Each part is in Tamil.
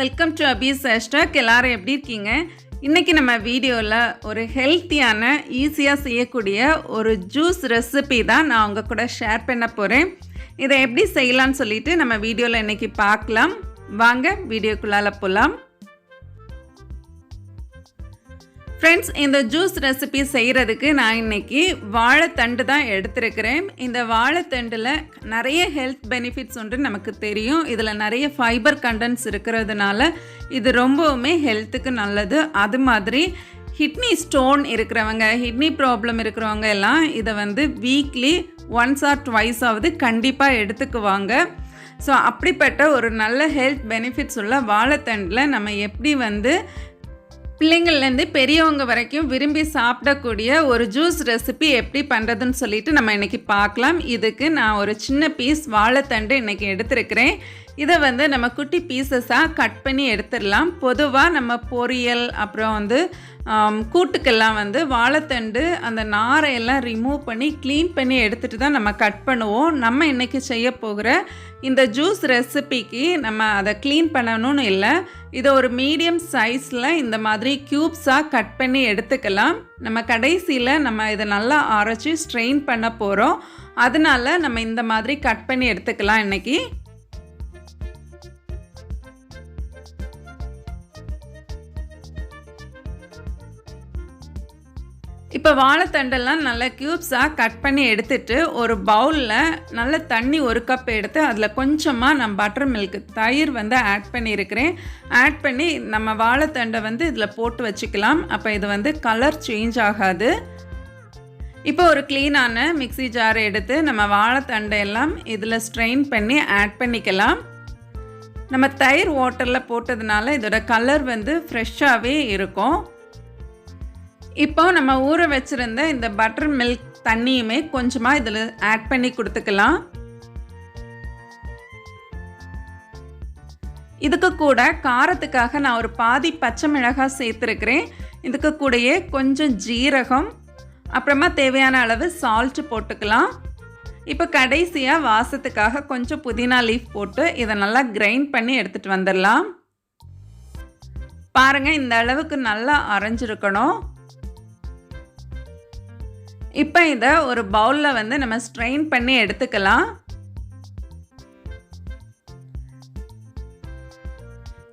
Welcome to Hafiz hashtag. எல்லாரும் எப்படி இருக்கீங்க? இன்றைக்கி நம்ம வீடியோவில் ஒரு ஹெல்த்தியான ஈஸியாக செய்யக்கூடிய ஒரு ஜூஸ் ரெசிபி தான் நான் உங்கள் கூட ஷேர் பண்ண போகிறேன். இதை எப்படி செய்யலான்னு சொல்லிட்டு நம்ம வீடியோவில் இன்றைக்கி பார்க்கலாம். வாங்க வீடியோக்குள்ளால போகலாம். ஃப்ரெண்ட்ஸ், இந்த ஜூஸ் ரெசிபி செய்கிறதுக்கு நான் இன்றைக்கி வாழைத்தண்டு தான் எடுத்துருக்கிறேன். இந்த வாழைத்தண்டில் நிறைய ஹெல்த் பெனிஃபிட்ஸ் ஒன்று நமக்கு தெரியும். இதில் நிறைய ஃபைபர் கண்டென்ட்ஸ் இருக்கிறதுனால இது ரொம்பவுமே ஹெல்த்துக்கு நல்லது. அது மாதிரி கிட்னி ஸ்டோன் இருக்கிறவங்க, கிட்னி ப்ராப்ளம் இருக்கிறவங்க எல்லாம் இதை வீக்லி ஒன்ஸ் ஆர் ட்வைஸ் ஆவது கண்டிப்பாக எடுத்துக்குவாங்க. ஸோ அப்படிப்பட்ட ஒரு நல்ல ஹெல்த் பெனிஃபிட்ஸ் உள்ள வாழைத்தண்டில் நம்ம எப்படி பிள்ளைங்கள்லேருந்து பெரியவங்க வரைக்கும் விரும்பி சாப்பிடக்கூடிய ஒரு ஜூஸ் ரெசிபி எப்படி பண்ணுறதுன்னு சொல்லிட்டு நம்ம இன்றைக்கி பார்க்கலாம். இதுக்கு நான் ஒரு சின்ன பீஸ் வாழைத்தண்டு இன்றைக்கி எடுத்துருக்கிறேன். இதை நம்ம குட்டி பீசஸாக கட் பண்ணி எடுத்துடலாம். பொதுவாக நம்ம பொரியல் அப்புறம் கூட்டுக்கெல்லாம் வாழைத்தண்டு அந்த நாரையெல்லாம் ரிமூவ் பண்ணி க்ளீன் பண்ணி எடுத்துகிட்டு தான் நம்ம கட் பண்ணுவோம். நம்ம இன்றைக்கி செய்ய போகிற இந்த ஜூஸ் ரெசிபிக்கு நம்ம அதை க்ளீன் பண்ணணும்னு இல்லை. இதை ஒரு மீடியம் சைஸில் இந்த மாதிரி க்யூப்ஸாக கட் பண்ணி எடுத்துக்கலாம். நம்ம கடைசியில் நம்ம இதை நல்லா அரைச்சி ஸ்ட்ரெயின் பண்ண போகிறோம். அதனால நம்ம இந்த மாதிரி கட் பண்ணி எடுத்துக்கலாம் இன்றைக்கி. இப்போ வாழைத்தண்டெல்லாம் நல்லா க்யூப்ஸாக கட் பண்ணி எடுத்துட்டு ஒரு பவுலில் நல்ல தண்ணி 1 கப் எடுத்து அதில் கொஞ்சமாக நான் பட்டர் மில்க் தயிர் ஆட் பண்ணியிருக்கிறேன். ஆட் பண்ணி நம்ம வாழைத்தண்டை இதில் போட்டு வச்சுக்கலாம். அப்போ இது கலர் சேஞ்ச் ஆகாது. இப்போ ஒரு க்ளீனான மிக்ஸி ஜார் எடுத்து நம்ம வாழைத்தண்டை எல்லாம் இதில் ஸ்ட்ரெயின் பண்ணி ஆட் பண்ணிக்கலாம். நம்ம தயிர் வாட்டரில் போட்டதுனால இதோட கலர் ஃப்ரெஷ்ஷாகவே இருக்கும். இப்போ நம்ம ஊற வச்சுருந்த இந்த பட்டர் மில்க் தண்ணியுமே கொஞ்சமாக இதில் ஆட் பண்ணி கொடுத்துக்கலாம். இதுக்கு கூட காரத்துக்காக நான் ஒரு பாதி பச்சை மிளகாய் சேர்த்துருக்கிறேன். இதுக்கு கூடயே கொஞ்சம் ஜீரகம், அப்புறமா தேவையான அளவு சால்ட்டு போட்டுக்கலாம். இப்போ கடைசியாக வாசத்துக்காக கொஞ்சம் புதினா லீஃப் போட்டு இதை நல்லா கிரைண்ட் பண்ணி எடுத்துகிட்டு வந்துடலாம். பாருங்கள், இந்த அளவுக்கு நல்லா அரைஞ்சிருக்கணும். இப்போ இதை ஒரு பவுலில் நம்ம ஸ்ட்ரெயின் பண்ணி எடுத்துக்கலாம்.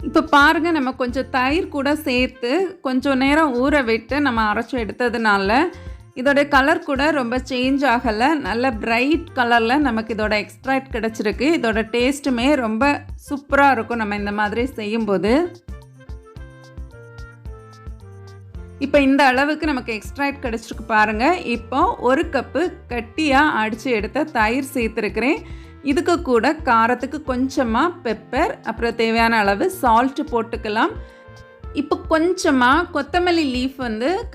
இப்போ பாருங்கள், நம்ம கொஞ்சம் தயிர் கூட சேர்த்து கொஞ்சம் நேரம் ஊற விட்டு நம்ம அரைச்சி எடுத்ததுனால இதோட கலர் கூட ரொம்ப சேஞ்ச் ஆகலை. நல்ல பிரைட் கலரில் நமக்கு இதோட எக்ஸ்ட்ராக்ட் கிடச்சிருக்கு. இதோட டேஸ்ட்டுமே ரொம்ப சூப்பராக இருக்கும் நம்ம இந்த மாதிரி செய்யும்போது. இப்போ இந்த அளவுக்கு நமக்கு எக்ஸ்ட்ராக்ட் கிடச்சிருக்கு பாருங்கள். இப்போ 1 கப்பு கட்டியாக அடித்து எடுத்த தயிர் சேர்த்துருக்கிறேன். இதுக்கு கூட காரத்துக்கு கொஞ்சமாக பெப்பர், அப்புறம் தேவையான அளவு சால்ட்டு போட்டுக்கலாம். இப்போ கொஞ்சமாக கொத்தமல்லி லீஃப்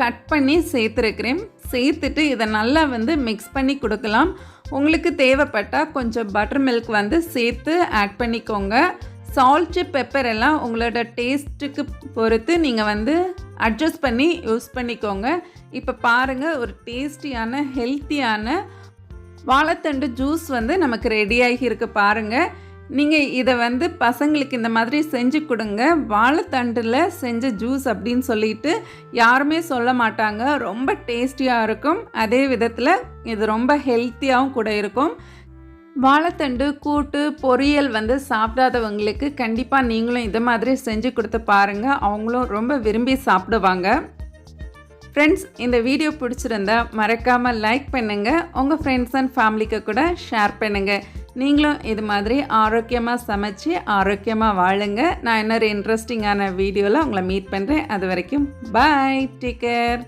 கட் பண்ணி சேர்த்துருக்கிறேன். சேர்த்துட்டு இதை நல்லா மிக்ஸ் பண்ணி கொடுக்கலாம். உங்களுக்கு தேவைப்பட்டால் கொஞ்சம் பட்டர் மில்க் சேர்த்து ஆட் பண்ணிக்கோங்க. சால்ட்டு பெப்பர் எல்லாம் உங்களோட டேஸ்ட்டுக்கு பொறுத்து நீங்கள் அட்ஜஸ்ட் பண்ணி யூஸ் பண்ணிக்கோங்க. இப்போ பாருங்கள், ஒரு டேஸ்டியான ஹெல்த்தியான வாழைத்தண்டு ஜூஸ் நமக்கு ரெடியாகி இருக்கு பாருங்கள். நீங்கள் இதை பசங்களுக்கு இந்த மாதிரி செஞ்சு கொடுங்க. வாழைத்தண்டில் செஞ்ச ஜூஸ் அப்படின்னு சொல்லிட்டு யாருமே சொல்ல மாட்டாங்க. ரொம்ப டேஸ்டியாக இருக்கும். அதே விதத்தில் இது ரொம்ப ஹெல்த்தியாகவும் கூட இருக்கும். வாழைத்தண்டு கூட்டு பொரியல் சாப்பிடாதவங்களுக்கு கண்டிப்பாக நீங்களும் இதை மாதிரி செஞ்சு கொடுத்து பாருங்கள். அவங்களும் ரொம்ப விரும்பி சாப்பிடுவாங்க. ஃப்ரெண்ட்ஸ், இந்த வீடியோ பிடிச்சிருந்தா மறக்காமல் லைக் பண்ணுங்கள். உங்கள் ஃப்ரெண்ட்ஸ் அண்ட் ஃபேமிலிக்கு கூட ஷேர் பண்ணுங்கள். நீங்களும் இது மாதிரி ஆரோக்கியமாக சமைச்சு ஆரோக்கியமாக வாழுங்க. நான் இன்னொரு இன்ட்ரெஸ்டிங்கான வீடியோவில் உங்களை மீட் பண்ணுறேன். அது வரைக்கும் பாய், டேக் கேர்.